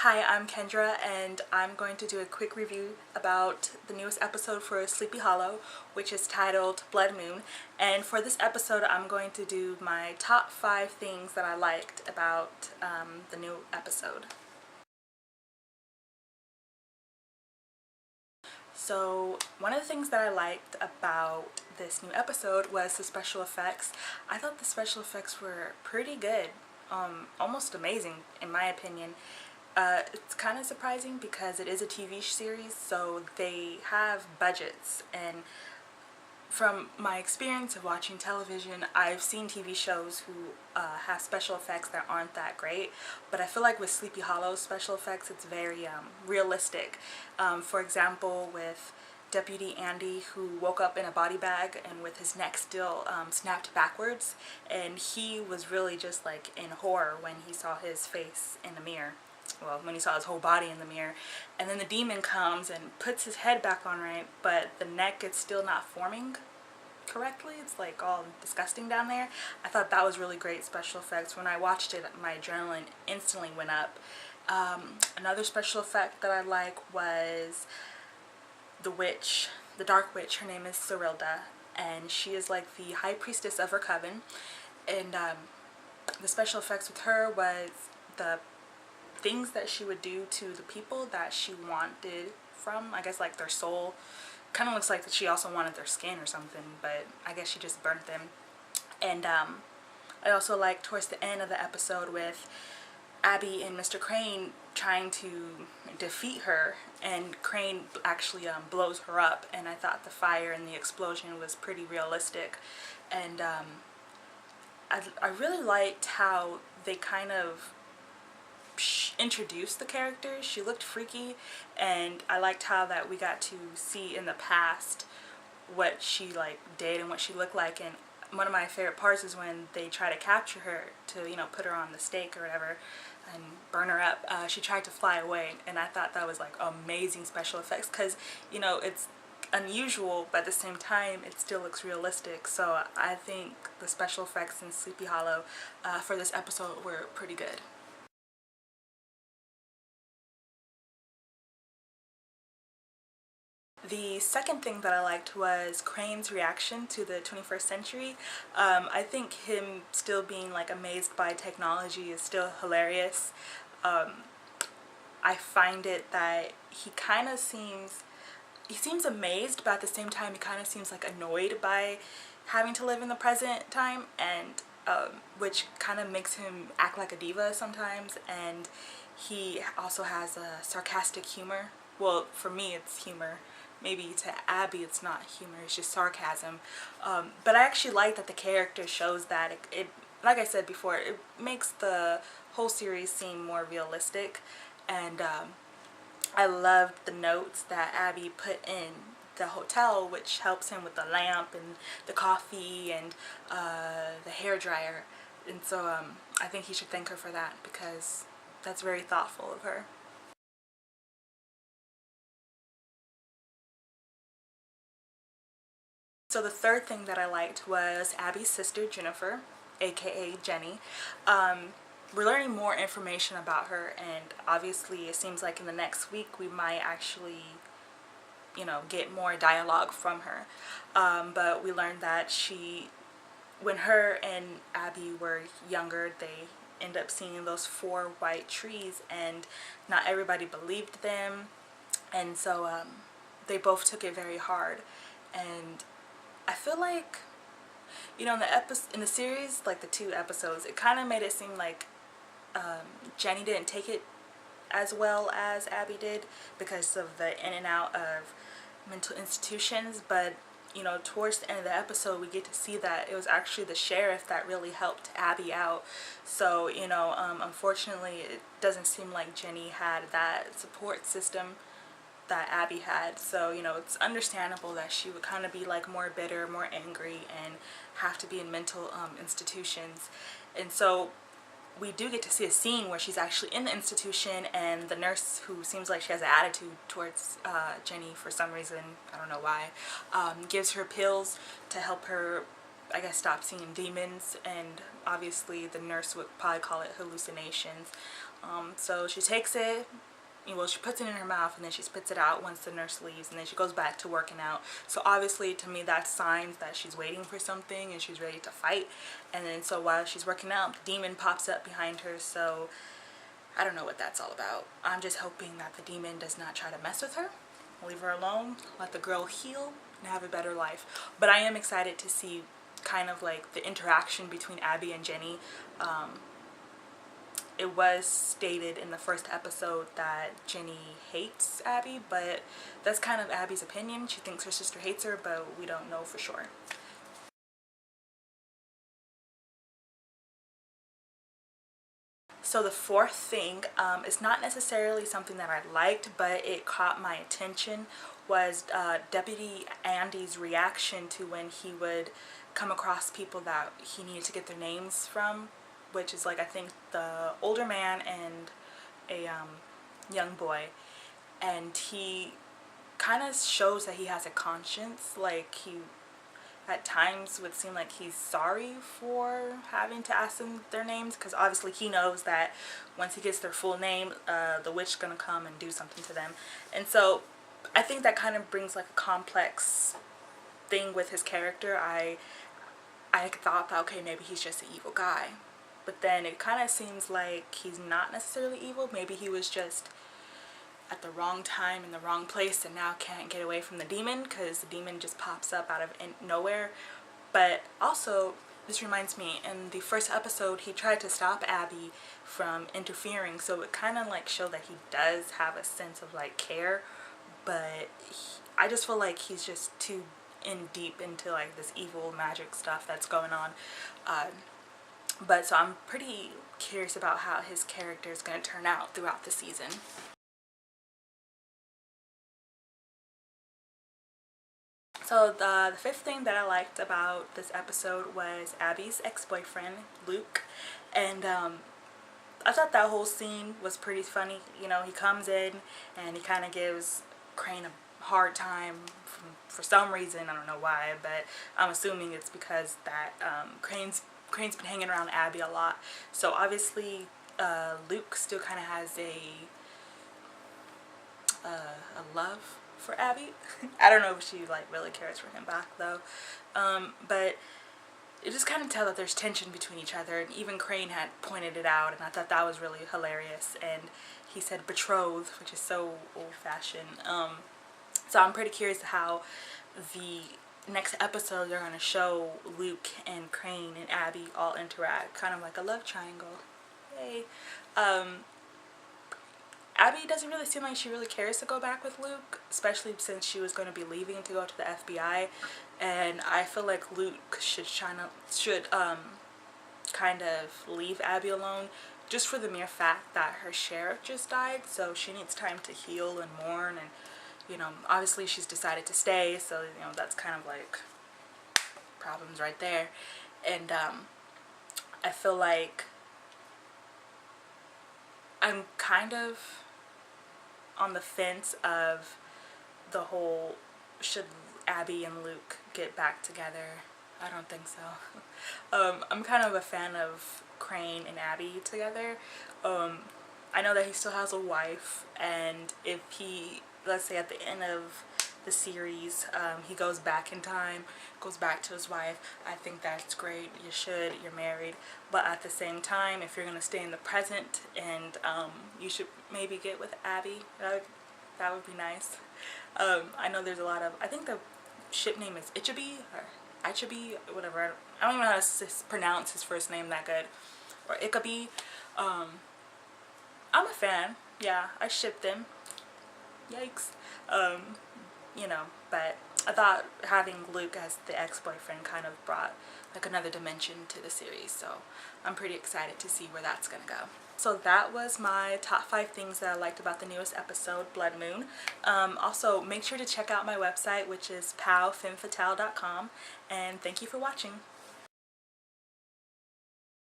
Hi, I'm Kendra, and I'm going to do a quick review about the newest episode for Sleepy Hollow, which is titled Blood Moon. And for this episode, I'm going to do my top 5 things that I liked about the new episode. So one of the things that I liked about this new episode was the special effects. I thought the special effects were pretty good, almost amazing in my opinion. It's kind of surprising because it is a TV series, so they have budgets, and from my experience of watching television, I've seen TV shows who have special effects that aren't that great, but I feel like with Sleepy Hollow's special effects, it's very realistic. For example, with Deputy Andy, who woke up in a body bag and with his neck still snapped backwards, and he was really just like in horror when he saw his face in the mirror. Well, when he saw his whole body in the mirror. And then the demon comes and puts his head back on right, but the neck is still not forming correctly. It's like all disgusting down there. I thought that was really great special effects. When I watched it, my adrenaline instantly went up. Another special effect that I like was the witch, the dark witch. Her name is Serilda, and she is like the high priestess of her coven. And the special effects with her was the things that she would do to the people that she wanted from, I guess, like their soul. Kind of looks like that she also wanted their skin or something, but I guess she just burnt them. And I also like towards the end of the episode with Abby and Mr. Crane trying to defeat her, and Crane actually blows her up, and I thought the fire and the explosion was pretty realistic. And I really liked how they kind of introduced the character. She looked freaky, and I liked how that we got to see in the past what she like did and what she looked like. And one of my favorite parts is when they try to capture her to, you know, put her on the stake or whatever and burn her up. She tried to fly away, and I thought that was like amazing special effects because, you know, it's unusual, but at the same time it still looks realistic. So I think the special effects in Sleepy Hollow for this episode were pretty good. The second thing that I liked was Crane's reaction to the 21st century. I think him still being like amazed by technology is still hilarious. I find it that he seems amazed, but at the same time he kind of seems like annoyed by having to live in the present time, and which kind of makes him act like a diva sometimes. And he also has a sarcastic humor. Well, for me it's humor. Maybe to Abby it's not humor, it's just sarcasm. But I actually like that the character shows that it like I said before, it makes the whole series seem more realistic. And I loved the notes that Abby put in the hotel, which helps him with the lamp and the coffee and the hair dryer. And so I think he should thank her for that, because that's very thoughtful of her. So the third thing that I liked was Abby's sister Jennifer, aka Jenny. We're learning more information about her, and obviously it seems like in the next week we might actually, you know, get more dialogue from her. But we learned that when her and Abby were younger, they end up seeing those 4 white trees, and not everybody believed them, and so they both took it very hard. And I feel like, you know, in the series, like the 2 episodes, it kind of made it seem like Jenny didn't take it as well as Abby did because of the in and out of mental institutions. But, you know, towards the end of the episode, we get to see that it was actually the sheriff that really helped Abby out. So, you know, unfortunately, it doesn't seem like Jenny had that support system that Abby had. So, you know, it's understandable that she would kind of be like more bitter, more angry, and have to be in mental institutions. And so we do get to see a scene where she's actually in the institution, and the nurse, who seems like she has an attitude towards Jenny for some reason, I don't know why, gives her pills to help her, I guess, stop seeing demons. And obviously the nurse would probably call it hallucinations. So she takes it, well, she puts it in her mouth and then she spits it out once the nurse leaves, and then she goes back to working out. So obviously to me that's signs that she's waiting for something and she's ready to fight. And then so while she's working out, the demon pops up behind her. So I don't know what that's all about. I'm just hoping that the demon does not try to mess with her. Leave her alone, let the girl heal and have a better life. But I am excited to see kind of like the interaction between Abby and Jenny. It was stated in the first episode that Jenny hates Abby, but that's kind of Abby's opinion. She thinks her sister hates her, but we don't know for sure. So the fourth thing is not necessarily something that I liked, but it caught my attention, was Deputy Andy's reaction to when he would come across people that he needed to get their names from, which is like I think the older man and a young boy, and he kind of shows that he has a conscience. Like he at times would seem like he's sorry for having to ask them their names, because obviously he knows that once he gets their full name, the witch is gonna come and do something to them. And so I think that kind of brings like a complex thing with his character. I thought that, okay, maybe he's just an evil guy, but then it kind of seems like he's not necessarily evil. Maybe he was just at the wrong time in the wrong place and now can't get away from the demon, because the demon just pops up out of nowhere. But also, this reminds me, in the first episode he tried to stop Abby from interfering, so it kind of like showed that he does have a sense of like care, but I just feel like he's just too in deep into like this evil magic stuff that's going on. But so I'm pretty curious about how his character is going to turn out throughout the season. So the fifth thing that I liked about this episode was Abby's ex-boyfriend, Luke. And I thought that whole scene was pretty funny. You know, he comes in and he kind of gives Crane a hard time for some reason. I don't know why, but I'm assuming it's because that Crane's been hanging around Abby a lot. So obviously Luke still kind of has a love for Abby. I don't know if she like really cares for him back though, but you just kind of tell that there's tension between each other, and even Crane had pointed it out, and I thought that was really hilarious. And he said betrothed, which is so old-fashioned. So I'm pretty curious how the next episode they're going to show Luke and Crane and Abby all interact, kind of like a love triangle. Yay. Abby doesn't really seem like she really cares to go back with Luke, especially since she was going to be leaving to go to the FBI, and I feel like Luke should kind of leave Abby alone, just for the mere fact that her sheriff just died, so she needs time to heal and mourn. And you know, obviously she's decided to stay, so you know that's kind of like problems right there. And I feel like I'm kind of on the fence of the whole, should Abby and Luke get back together? I don't think so. I'm kind of a fan of Crane and Abby together. I know that he still has a wife, and if he, let's say at the end of the series, he goes back in time, goes back to his wife, I think that's great. You should, you're married. But at the same time, if you're going to stay in the present, and you should maybe get with Abby, that would be nice. I know there's a lot of, I think the ship name is Ichabi, or Ichabi, whatever. I don't even know how to pronounce his first name that good. Or Ikabi. I'm a fan. Yeah, I ship them. Yikes. You know, but I thought having Luke as the ex-boyfriend kind of brought like another dimension to the series, so I'm pretty excited to see where that's gonna go. So that was my top 5 things that I liked about the newest episode, Blood Moon. Also, make sure to check out my website, which is powfemfatale.com, and thank you for watching.